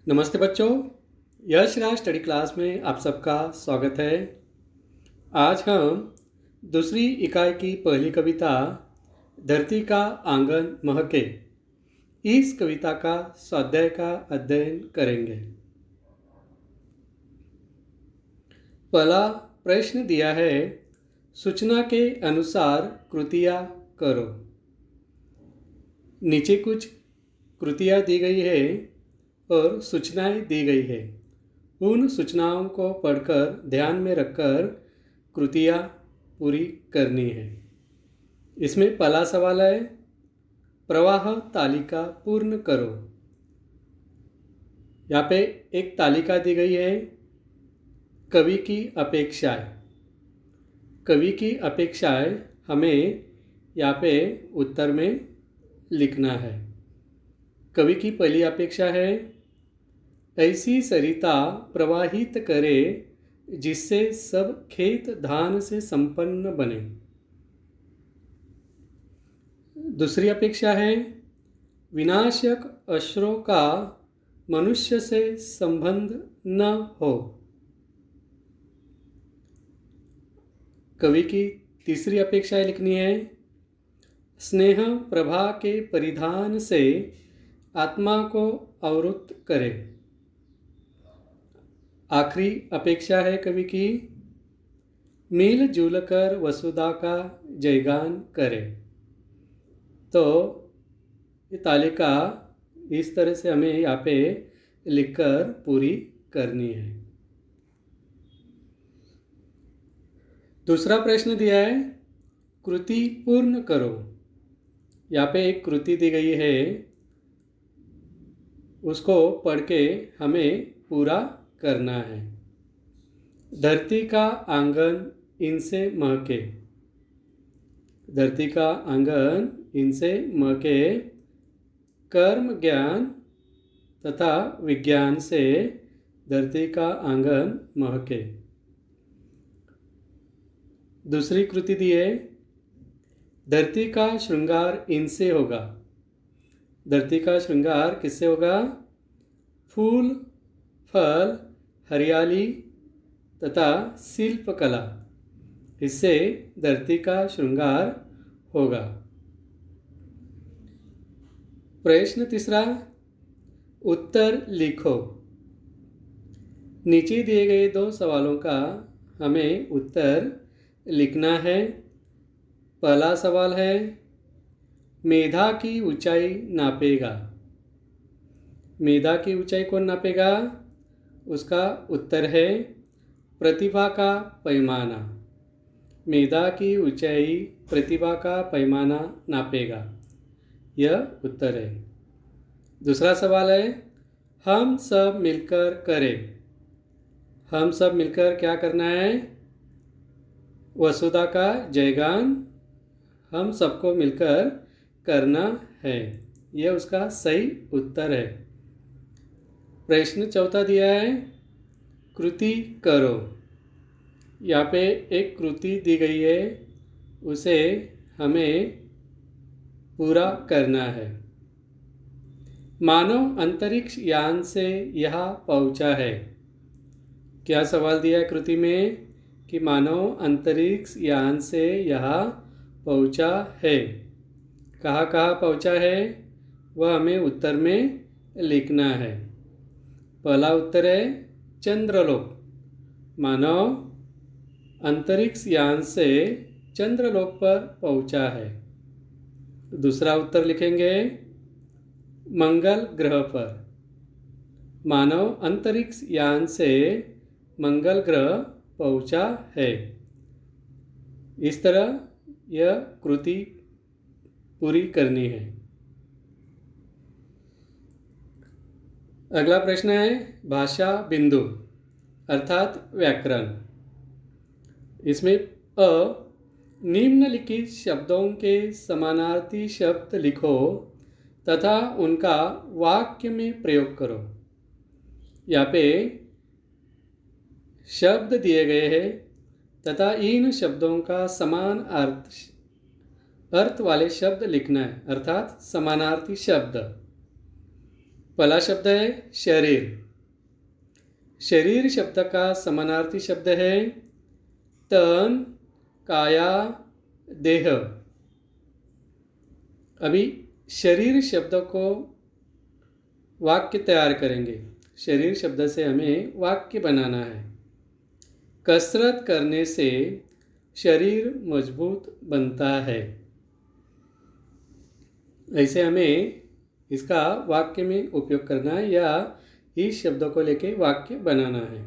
नमस्ते बच्चों, Yash Raj study class में आप सबका स्वागत है। आज हम दूसरी इकाई की पहली कविता धरती का आंगन महके, इस कविता का स्वाध्याय का अध्ययन करेंगे। पहला प्रश्न दिया है, सूचना के अनुसार कृतियाँ करो। नीचे कुछ कृतियाँ दी गई है और सूचनाएं दी गई है। उन सूचनाओं को पढ़कर ध्यान में रखकर कृतियाँ पूरी करनी है। इसमें पहला सवाल है, प्रवाह तालिका पूर्ण करो। यहाँ पे एक तालिका दी गई है, कवि की अपेक्षाएं। कवि की अपेक्षाएं हमें यहाँ पे उत्तर में लिखना है। कवि की पहली अपेक्षा है, ऐसी सरिता प्रवाहित करे जिससे सब खेत धान से संपन्न बने। दूसरी अपेक्षा है, विनाशक अश्रों का मनुष्य से संबंध न हो। कवि की तीसरी अपेक्षा लिखनी है, स्नेह प्रभा के परिधान से आत्मा को आवृत करे। आखिरी अपेक्षा है कवि की, मिल जुल कर वसुधा का जयगान करे। तो ये तालिका इस तरह से हमें यहाँ पे लिखकर पूरी करनी है। दूसरा प्रश्न दिया है, कृति पूर्ण करो। यहाँ पे एक कृति दी गई है, उसको पढ़ के हमें पूरा करना है। धरती का आंगन इनसे महके। धरती का आंगन इनसे महके, कर्म ज्ञान तथा विज्ञान से धरती का आंगन महके। दूसरी कृति दी है, धरती का श्रृंगार इनसे होगा। धरती का श्रृंगार किससे होगा? फूल, फल, हरियाली तथा शिल्पकला, इससे धरती का श्रृंगार होगा। प्रश्न तीसरा, उत्तर लिखो। नीचे दिए गए दो सवालों का हमें उत्तर लिखना है। पहला सवाल है, मेधा की ऊंचाई नापेगा। मेधा की ऊंचाई कौन नापेगा? उसका उत्तर है, प्रतिभा का पैमाना। मेधा की ऊंचाई प्रतिभा का पैमाना नापेगा, यह उत्तर है। दूसरा सवाल है, हम सब मिलकर करें। हम सब मिलकर क्या करना है? वसुधा का जयगान हम सबको मिलकर करना है, यह उसका सही उत्तर है। प्रश्न चौथा दिया है, कृति करो। यहाँ पे एक कृति दी गई है, उसे हमें पूरा करना है। मानव अंतरिक्ष यान से यहाँ पहुँचा है। क्या सवाल दिया है कृति में कि मानव अंतरिक्ष यान से यहाँ पहुँचा है। कहाँ कहाँ पहुँचा है वह हमें उत्तर में लिखना है। पहला उत्तर है, चंद्रलोक। मानव अंतरिक्ष यान से चंद्रलोक पर पहुँचा है। दूसरा उत्तर लिखेंगे, मंगल ग्रह पर। मानव अंतरिक्ष यान से मंगल ग्रह पहुँचा है। इस तरह यह कृति पूरी करनी है। अगला प्रश्न है, भाषा बिंदु अर्थात व्याकरण। इसमें अ, निम्नलिखित शब्दों के समानार्थी शब्द लिखो तथा उनका वाक्य में प्रयोग करो। यहाँ पे शब्द दिए गए हैं तथा इन शब्दों का समान अर्थ वाले शब्द लिखना है, अर्थात समानार्थी शब्द। पहला शब्द है शरीर। शरीर शब्द का समानार्थी शब्द है तन, काया, देह। अभी शरीर शब्द को वाक्य तैयार करेंगे। शरीर शब्द से हमें वाक्य बनाना है। कसरत करने से शरीर मजबूत बनता है। ऐसे हमें इसका वाक्य में उपयोग करना है या इस शब्दों को लेके वाक्य बनाना है।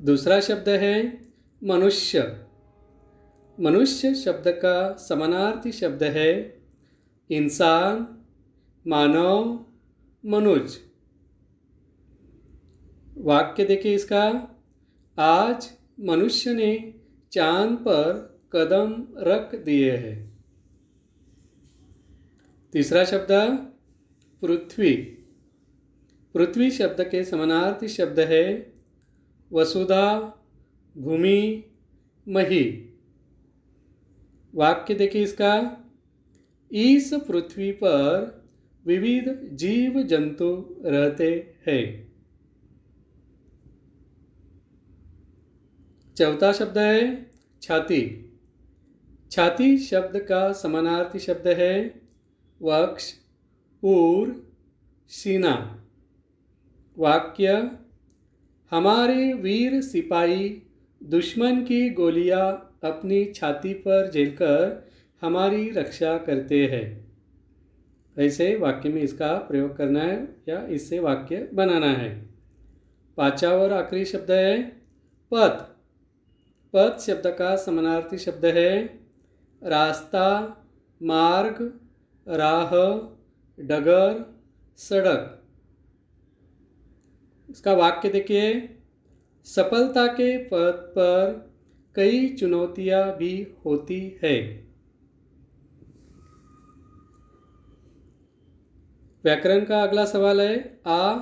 दूसरा शब्द है मनुष्य। मनुष्य शब्द का समानार्थी शब्द है इंसान, मानव, मनुज। वाक्य देखिए इसका, आज मनुष्य ने चांद पर कदम रख दिए हैं। तीसरा शब्द पृथ्वी। पृथ्वी शब्द के समानार्थी शब्द है वसुधा, भूमि, मही। वाक्य देखिए इसका, इस पृथ्वी पर विविध जीव जंतु रहते हैं। चौथा शब्द है छाती। छाती शब्द का समानार्थी शब्द है वक्ष, ऊर, सीना। वाक्य, हमारे वीर सिपाही दुश्मन की गोलियां अपनी छाती पर झेलकर हमारी रक्षा करते हैं। ऐसे वाक्य में इसका प्रयोग करना है या इससे वाक्य बनाना है। पांचवा और आखिरी शब्द है पथ। पथ शब्द का समानार्थी शब्द है रास्ता, मार्ग, राह, डगर, सड़क। इसका वाक्य देखिए, सफलता के पथ पर कई चुनौतियां भी होती है। व्याकरण का अगला सवाल है आ,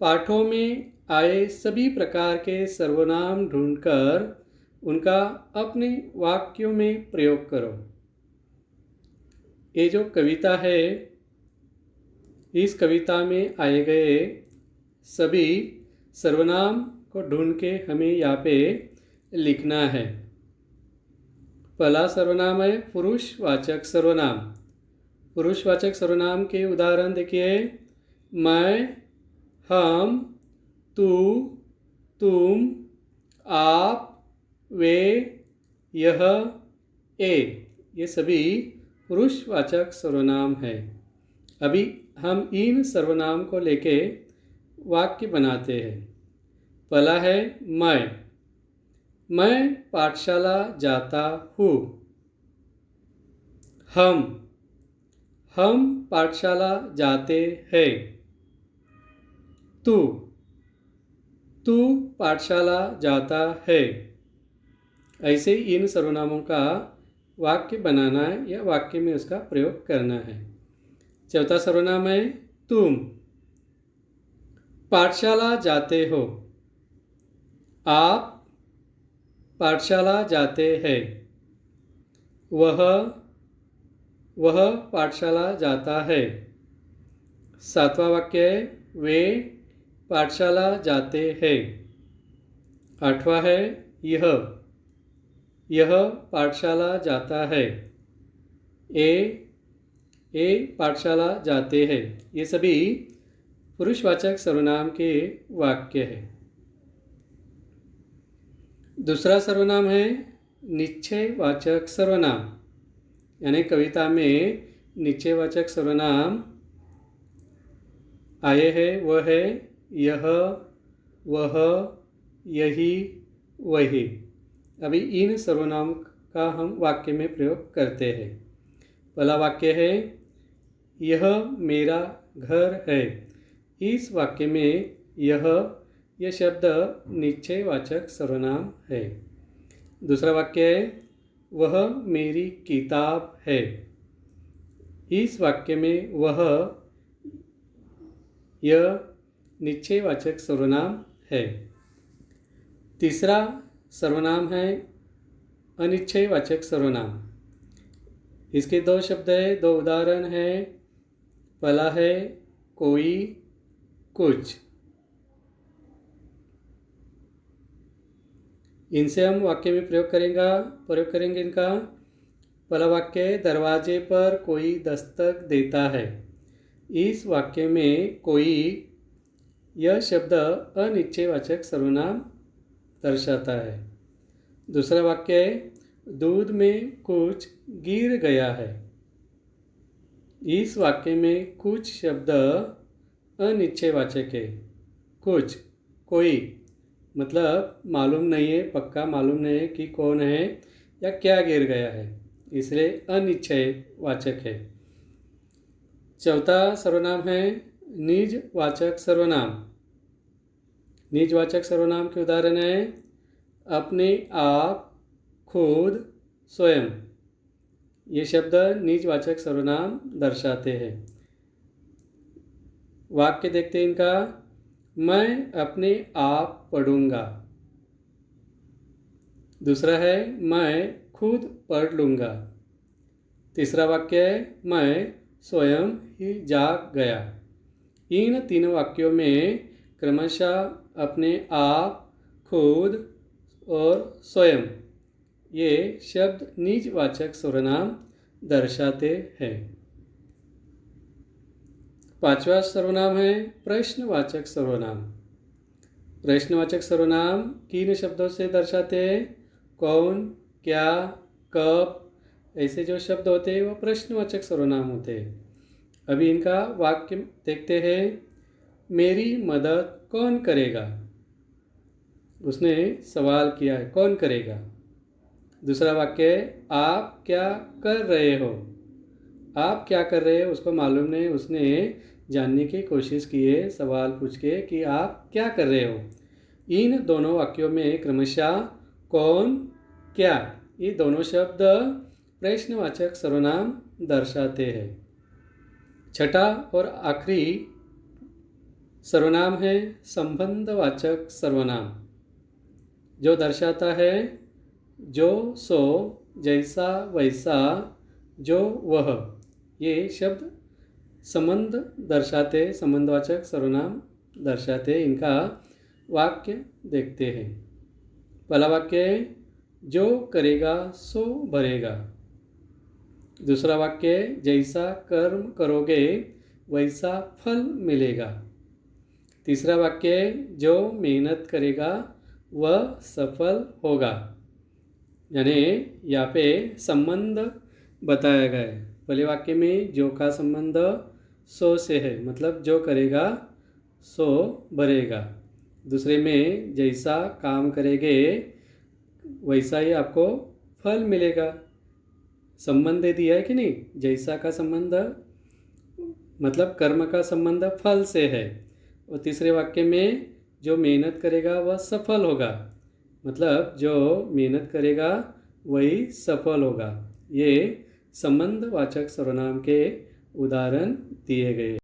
पाठों में आए सभी प्रकार के सर्वनाम ढूंढकर उनका अपने वाक्यों में प्रयोग करो। ये जो कविता है, इस कविता में आए गए सभी सर्वनाम को ढूंढ के हमें यहाँ पे लिखना है। पहला सर्वनाम है पुरुषवाचक सर्वनाम। पुरुषवाचक सर्वनाम के उदाहरण देखिए, मैं, हम, तू, तुम, आप, वे, यह, ए। ये सभी पुरुषवाचक सर्वनाम है। अभी हम इन सर्वनाम को लेके वाक्य बनाते हैं। पहला है मैं पाठशाला जाता हूँ। हम पाठशाला जाते हैं। तू पाठशाला जाता है। ऐसे इन सर्वनामों का वाक्य बनाना है या वाक्य में उसका प्रयोग करना है। चौथा सर्वनाम है तुम पाठशाला जाते हो। आप पाठशाला जाते हैं। वह पाठशाला जाता है। सातवां वाक्य है वे पाठशाला जाते हैं। आठवां है यह पाठशाला जाता है। ए पाठशाला जाते हैं। ये सभी पुरुषवाचक सर्वनाम के वाक्य है। दूसरा सर्वनाम है निश्चयवाचक सर्वनाम, यानी कविता में निश्चयवाचक सर्वनाम आए हैं। वह है यह, वह, यही, वही। अभी इन सर्वनाम का हम वाक्य में प्रयोग करते हैं। पहला वाक्य है यह मेरा घर है। इस वाक्य में यह शब्द निश्चयवाचक सर्वनाम है। दूसरा वाक्य है वह मेरी किताब है। इस वाक्य में यह निश्चयवाचक सर्वनाम है। तीसरा सर्वनाम है अनिश्चयवाचक सर्वनाम। इसके दो शब्द है, दो उदाहरण है। पहला है कोई, कुछ। इनसे हम वाक्य में प्रयोग करेंगे इनका। पहला वाक्य, दरवाजे पर कोई दस्तक देता है। इस वाक्य में कोई, यह शब्द अनिश्चयवाचक सर्वनाम दर्शाता है। दूसरा वाक्य, दूध में कुछ गिर गया है। इस वाक्य में कुछ शब्द अनिश्चयवाचक है। कुछ, कोई, मतलब मालूम नहीं है, पक्का मालूम नहीं है कि कौन है या क्या गिर गया है, इसलिए अनिश्चयवाचक है। चौथा सर्वनाम है निजवाचक सर्वनाम। निजवाचक सर्वनाम के उदाहरण है अपने आप, खुद, स्वयं। ये शब्द निजवाचक सर्वनाम दर्शाते हैं। वाक्य देखते हैं इनका। मैं अपने आप पढ़ूंगा। दूसरा है मैं खुद पढ़ लूँगा। तीसरा वाक्य है मैं स्वयं ही जाग गया। इन तीनों वाक्यों में क्रमशः अपने आप, खुद और स्वयं ये शब्द निजवाचक सर्वनाम दर्शाते हैं। पांचवा सर्वनाम है प्रश्नवाचक सर्वनाम। प्रश्नवाचक सर्वनाम किन शब्दों से दर्शाते हैं? कौन, क्या, कब, ऐसे जो शब्द होते हैं वो प्रश्नवाचक सर्वनाम होते हैं। अभी इनका वाक्य देखते हैं। मेरी मदद कौन करेगा? उसने सवाल किया है, कौन करेगा? दूसरा वाक्य, आप क्या कर रहे हो? आप क्या कर रहे हो उसको मालूम नहीं, उसने जानने की कोशिश की है सवाल पूछ के कि आप क्या कर रहे हो। इन दोनों वाक्यों में क्रमशः कौन, क्या, ये दोनों शब्द प्रश्नवाचक सर्वनाम दर्शाते हैं। छठा और आखिरी सर्वनाम है संबंधवाचक सर्वनाम, जो दर्शाता है जो, सो, जैसा, वैसा, जो, वह। ये शब्द संबंध दर्शाते, संबंधवाचक सर्वनाम दर्शाते। इनका वाक्य देखते हैं। पहला वाक्य, जो करेगा सो भरेगा। दूसरा वाक्य, जैसा कर्म करोगे वैसा फल मिलेगा। तीसरा वाक्य, जो मेहनत करेगा वह सफल होगा। यानी यहाँ पे संबंध बताया गया है। पहले वाक्य में जो का संबंध सो से है, मतलब जो करेगा सो भरेगा। दूसरे में जैसा काम करेंगे वैसा ही आपको फल मिलेगा। संबंध दिया है कि नहीं? जैसा का संबंध मतलब कर्म का संबंध फल से है। और तीसरे वाक्य में जो मेहनत करेगा वह सफल होगा, मतलब जो मेहनत करेगा वही सफल होगा। ये संबंधवाचक सर्वनाम के उदाहरण दिए गए।